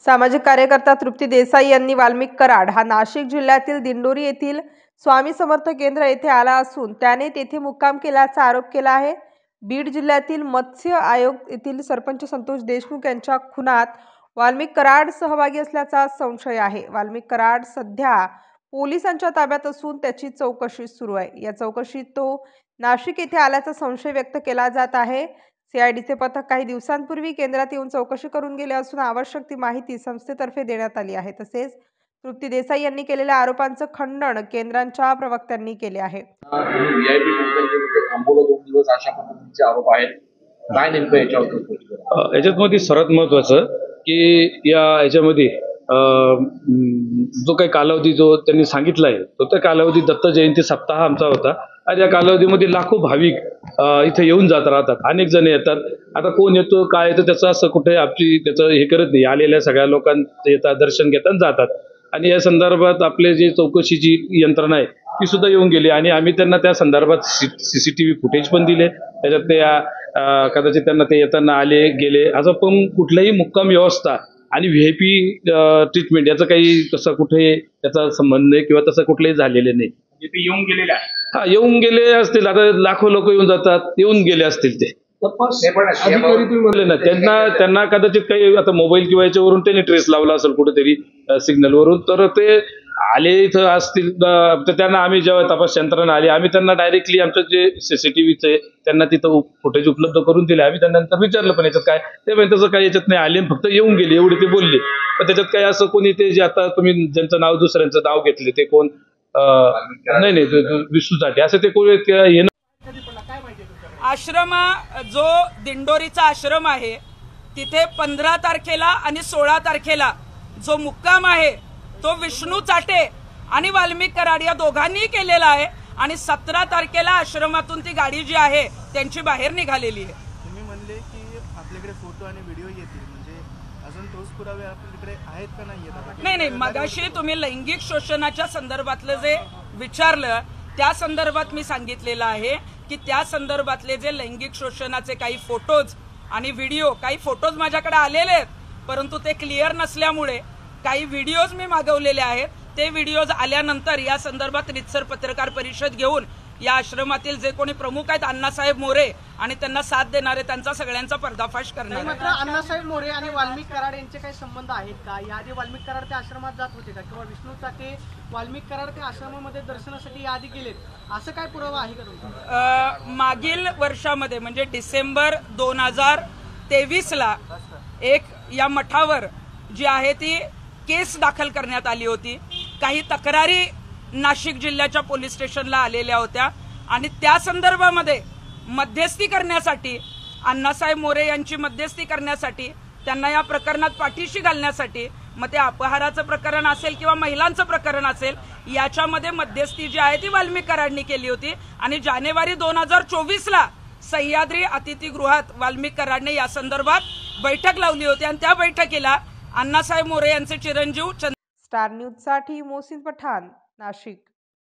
सामाजिक कार्यकर्ता तृप्ती देसाई यांनी वाल्मिक कराड हा नाशिक जिल्ह्यातील दिंडोरी येथील स्वामी समर्थ केंद्र येथे आला असून त्याने तेथे मुक्काम केल्याचा आरोप केला आहे। बीड जिल्ह्यातील मत्स्य आयोग येथील सरपंच संतोष देशमुख यांच्या खुनात वाल्मिक कराड सहभागी असल्याचा संशय आहे। वाल्मिक कराड सध्या पोलिसांच्या ताब्यात असून त्याची चौकशी सुरू आहे। या चौकशीत तो नाशिक येथे आल्याचा संशय व्यक्त केला जात आहे। सीआयडीचे पथक काही दिवसांपूर्वी केंद्रात येऊन चौकशी करून गेले असून आवश्यक ती माहिती संस्थेतर्फे देण्यात आली आहे। तसेच तृप्ती देसाई यांनी केलेल्या आरोपांचं खंडन केंद्राच्या प्रवक्त्यांनी केले आहे। याच्यामध्ये सर्वात महत्त्वाचं की याच्यामध्ये जो काही कालावधी जो त्यांनी सांगितला आहे तो त्या कालावधी दत्त जयंती सप्ताह आमचा होता आणि या कालावधीमध्ये लाखो भाविक इथे येऊन जात राहतात, अनेक जण येतात। आता कोण येतो काय येतं त्याचं असं कुठे आपली त्याचं हे करत नाही, आलेल्या सगळ्या लोकांचं येतात, दर्शन घेतात, जातात। आणि या संदर्भात आपले जे चौकशीची यंत्रणा आहे ती सुद्धा येऊन गेली आणि आम्ही त्यांना त्या संदर्भात सीसीटीव्ही फुटेज पण दिले। त्याच्यात ते कदाचित त्यांना ते येताना आले गेले असं पण कुठलाही मुक्काम व्यवस्था आणि व्हीआयपी ट्रीटमेंट याचं काही तसं कुठे त्याचा संबंध नाही किंवा तसं कुठलंही झालेलं नाही। ते येऊन गेलेले आहे, हा येऊन गेले असतील, आता लाखो लोक येऊन जातात, येऊन गेले असतील ते अधिकारी तुम्ही म्हणले ना त्यांना कदाचित काही आता मोबाईल किंवा याच्यावरून त्यांनी ट्रेस लावला असेल कुठेतरी सिग्नलवरून, तर ते आले इथं असतील तर त्यांना आम्ही जेव्हा तपास यंत्रणा आली आम्ही त्यांना डायरेक्टली आमचं जे सीसीटीव्हीचे त्यांना तिथं फुटेज उपलब्ध करून दिले। आम्ही त्यांना नंतर विचारलं पण याच्यात काय ते म्हणजे तसं काही याच्यात नाही आले, फक्त येऊन गेले एवढे ते बोलले। पण त्याच्यात काही असं कोणी ते जे आता तुम्ही ज्यांचं नाव दुसऱ्यांचं नाव घेतले ते कोण नाही विष्णू चाटे असं ते कोण हे आश्रम जो दिंडोरीचा आश्रम आहे तिथे 15 तारखेला आणि 16 तारखेला जो मुक्काम आहे तो विष्णू चाटे आणि वाल्मिक कराड या दोघांनी केलेला आहे आणि 17 तारखेला आश्रमातून ती गाडी जी आहे त्यांची बाहेर निघालेली आहे। तुम्ही म्हणले की आपल्याकडे फोटो आणि व्हिडिओ येतील, म्हणजे अजून ठोस पुरावे आपल्याकडे आहेत का नाही? नाही, मगाशी तुम्ही लैंगिक शोषणाच्या संदर्भातलं जे विचारलं त्या संदर्भात मी सांगितलेलं आहे की त्या संदर्भातले जे लैंगिक शोषणाचे काही फोटोज आणि व्हिडिओ, काही फोटोज माझ्याकडे आलेले आहेत परंतु ते क्लिअर नसल्यामुळे काही व्हिडिओज मी मागवलेले आहेत। ते व्हिडिओज आल्यानंतर या संदर्भात रितसर पत्रकार परिषद घेऊन या आश्रमातील जे कोणी प्रमुख आहेत अण्णासाहेब मोरे आणि त्यांना साथ देणारे त्यांचा सगळ्यांचा पर्दाफाश करणार। मात्र अण्णासाहेब मोरे आणि वाल्मिक कराड यांचे काही संबंध आहेत का? याआधी वाल्मिक कराड त्या आश्रमात जात होते का किंवा विष्णू चाटे वाल्मिक कराड त्या आश्रमामध्ये दर्शनासाठी याआधी गेलेत, असं काय पुरावा आहे का तुमचा? मागील वर्षामध्ये म्हणजे डिसेंबर 2023ला एक या मठावर जी आहे ती केस दाखल करण्यात आली होती। काही तक्रारी नाशिक जिल्ह्याच्या पोलीस स्टेशनला आलेल्या होत्या आणि त्या संदर्भामध्ये मध्यस्थी करण्यासाठी अण्णासाहेब मोरे यांची मध्यस्थी करण्यासाठी त्यांना या प्रकरणात पाठीशी घालण्यासाठी मग ते अपहाराचं प्रकरण असेल किंवा महिलांचं प्रकरण असेल याच्यामध्ये मध्यस्थी जी आहे ती वाल्मिक कराडनी केली होती आणि जानेवारी 2024ला सह्याद्री अतिथीगृहात वाल्मिक कराडने या संदर्भात बैठक लावली होती आणि त्या बैठकीला अण्णासाहेब मोरे यांचे चिरंजीव स्टार न्यूज साठी मोहसिन पठाण, नाशिक।